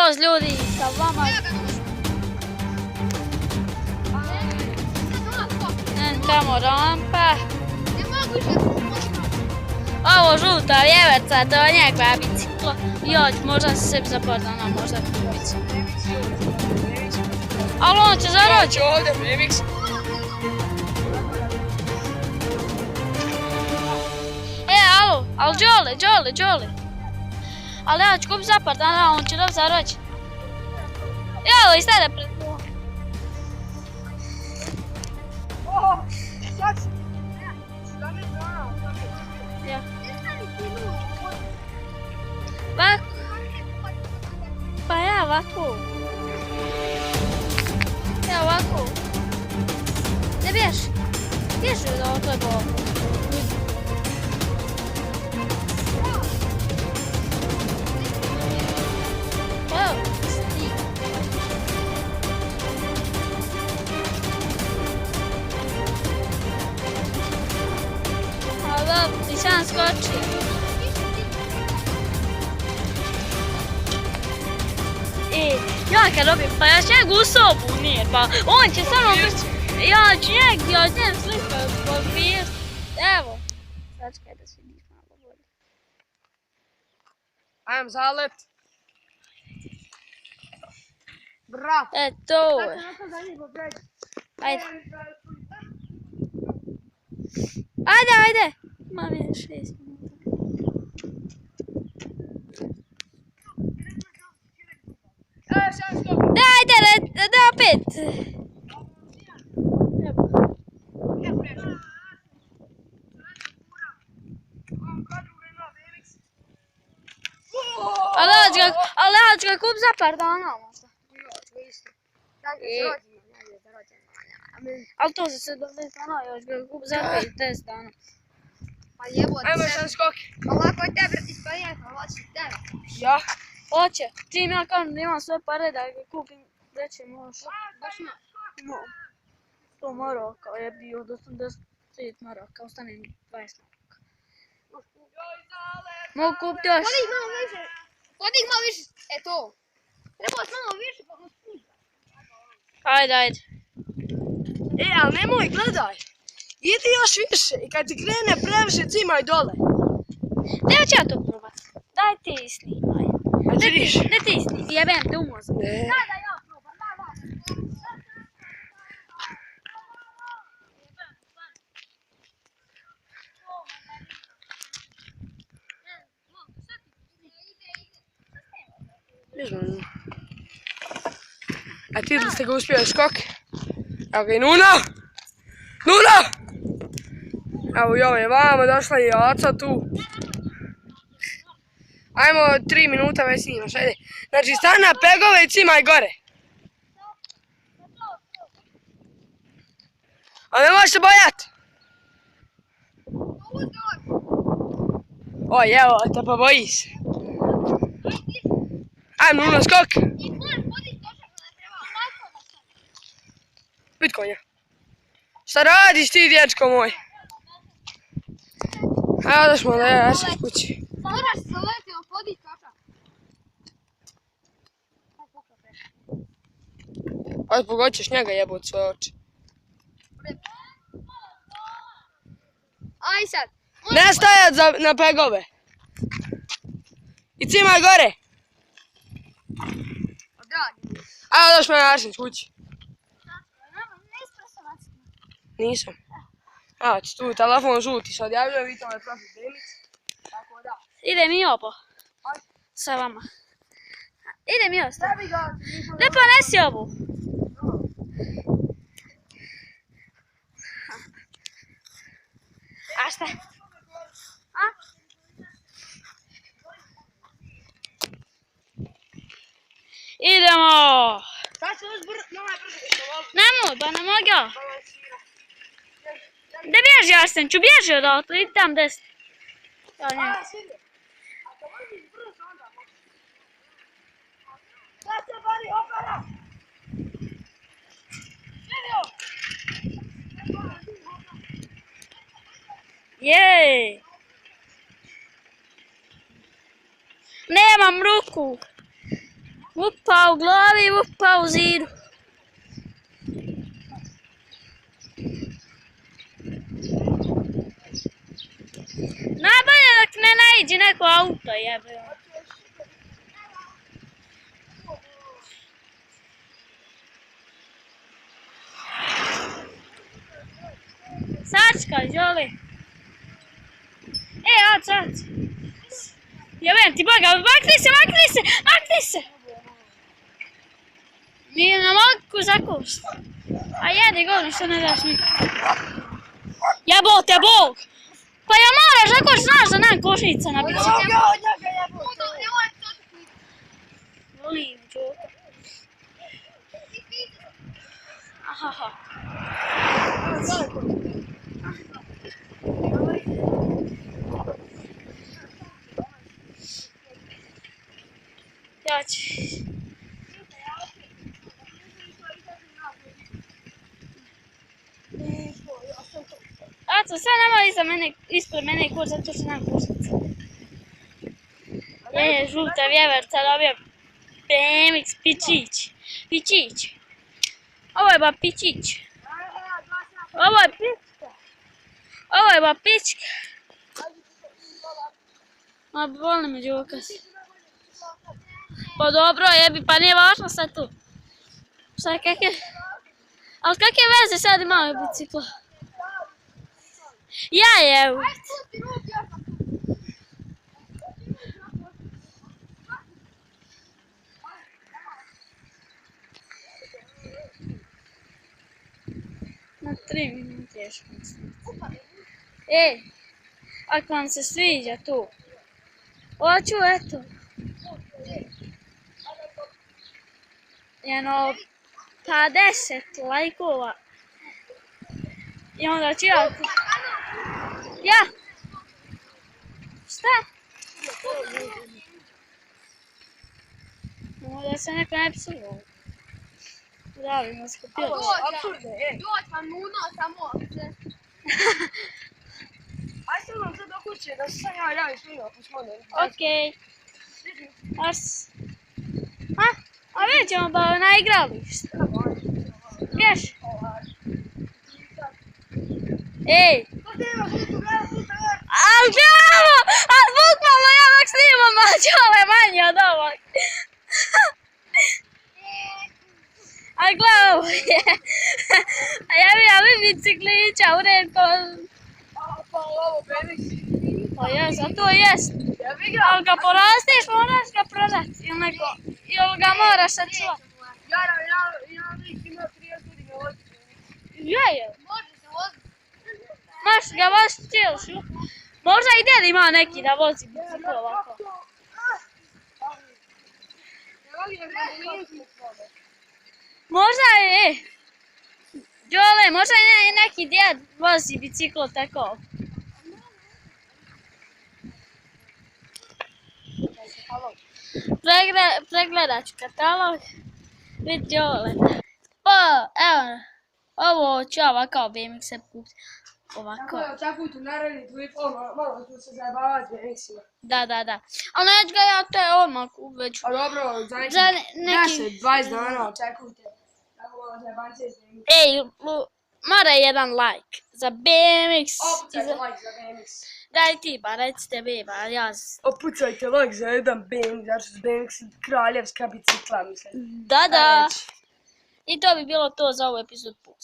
Voz ljudi, sa vama. Tamo rampa. Ovo žuta vjeverca, to je njegova biciklo. Joj, možda se sebi zapadala, možda kupicu. Ali on će zaroći. Ovdje, BMX. Alo, ali Đole. Ali ja ću kupiti zapadala, on će dobro zaroći. Jalo, istede pred mnom. Ja. Ovako. Pa ja ovako. Ja ovako. Ne bježi. Bježi da ovo to je bolo. Evo, sti. A dobro, ti sam skočio. Ja kad dobijem, pa ja ću njeg u sobu nije, pa on će samo... Ja ću njeg slikat zbog vijest. Evo. Sačekaj da se vidiš malo bolje. Ajem zalet. Bravo. To je. Ajde. Ajde. Imam je 6 minuta. Ajde, da opet. Ali ja ću ga kup za par dana možda. Ali to se sve do 10 dana, ja ću ga kup za 10 dana. Ajmo sam skok. Ovako je tebe isparijeti, hoće tebe. Ja. Hoće. Čim ja kažem da imam sve pare da ga kupim, reći možeš. Baš ima. No. 100 maraka je bio do 85 maraka, ostane mi 20 maraka. Mogu kupiti još. Podig malo više. E to. Treba malo više pa mu spušta. Ajde. Ali nemoj, gledaj. Idi još više i kad ti krene previše cimaj dole. Evo ću ja to probat. Daj ti snimaj. A ti vidiš? Ne ti snimaj, jebem te u mozak. Da ja probam, da. A ti li ste ga uspjeli skok? Evo ga i Nuna! Nuna! Evo i ovo je vama, došla i Aca tu. Ajmo 3 minuta već snimaš, ajde. Znači stani na pegove i cimaj gore. A ne možeš se bojat. Oj, evo te pa bojiš. Ajmo Nuna skok. Bit konja. Šta radiš ti, dječko moj? Ajde, odaš malo, ja sam kući. Moraš se letio, podić kača. Ajde, pogoćeš njega jebot svoje oči. Aj sad. Ne stajat na pegove. I cimaj gore. Odradi. Ajde, odaš me na Arsen kući. Nisam. Evo ti tu telefon žuti se odjavljuje, vi to me profil BMX. Tako da. Idem i ovo. Sa vama. Idem i ovo. Ne ponesi ovu. A šta? A? Idemo! Sad ću još brzo. Nemoj, pa ne mogu ja. Da bježi Arsen, ću bježi odatle, idi tam desno. Ja njegu. A to voziš brzo onda. Sad se bari opera. Vidio! Jej! Nemam ruku. Upa u glavi, upa u zidu. Najbolje dok ne naiđe neko auto, jebe. Sačkaj, Đole. Sad. Jebem ti Boga, makni se! Nije na mogu zakošt. A jedi govno, što ne daš mi. Jebote Bog! Pa ja moraš zakošt, znaš da nam košnica na biciklu. Volim, Đoka. Aha. Ja ću. Aco, sad nema ispred mene koš, zato što nam košnica. Je, žuta vjeverca dobio BMX Pičić. Ovo je ba Pičić. Ovo je ba pička. Ma boli me Đoka. Pa dobro, jebi, pa nije važno sad tu. Šta, ali kakve veze sad imao bicikla? Ja, evo. Na 3 minute još mislim. Ako vam se sviđa tu. Hoću, eto. Jedno 50 lajkova. I onda ću ja... Ja! Šta? Da se neko ne psuje. Da bi me skupio. Dođi vam nuno, samo... Aj se nam sad do kuće, da se sam ja javim snimao, pa smo Okej. Ars. A vidjet ćemo ba na igralište. Gdješ? Al Đavo! Al bukvalno ja ovak snimam, a Đavo je manji od ovog. A gle ovo je. A ja bi biciklića u red ko... Pa ovo BMX. Pa jes, a to jest. Ali ga porastiš, moraš ga prodat. Ili ga moraš sačuvat. Ja lik ima 30 godina voziti. Je. Može se voziti. Možeš ga voziti cijelu život. Možda i djed ima neki da vozi bicikl ovako. Možda je, Đole, možda i neki djed vozi bicikl tako. Pregledat ću katalog. Vidi Đole. Pa, evo, ovo ću ovako BMX-e kupiti. Ovako. Očekujte naredni tvoj malo ću se zajebavati s BMX-ima. Da. Ali neću ga ja te odmah već. A dobro, za neki 20 dana očekujte. Tako malo zajebancije s BMX. Mora jedan like za BMX. Opucajte like za BMX. Daj ti ba, recite beba, ja... Opucajte like za jedan BMX, zato što BMX kraljevska bicikla, mislim. Da. I to bi bilo to za ovu epizodu.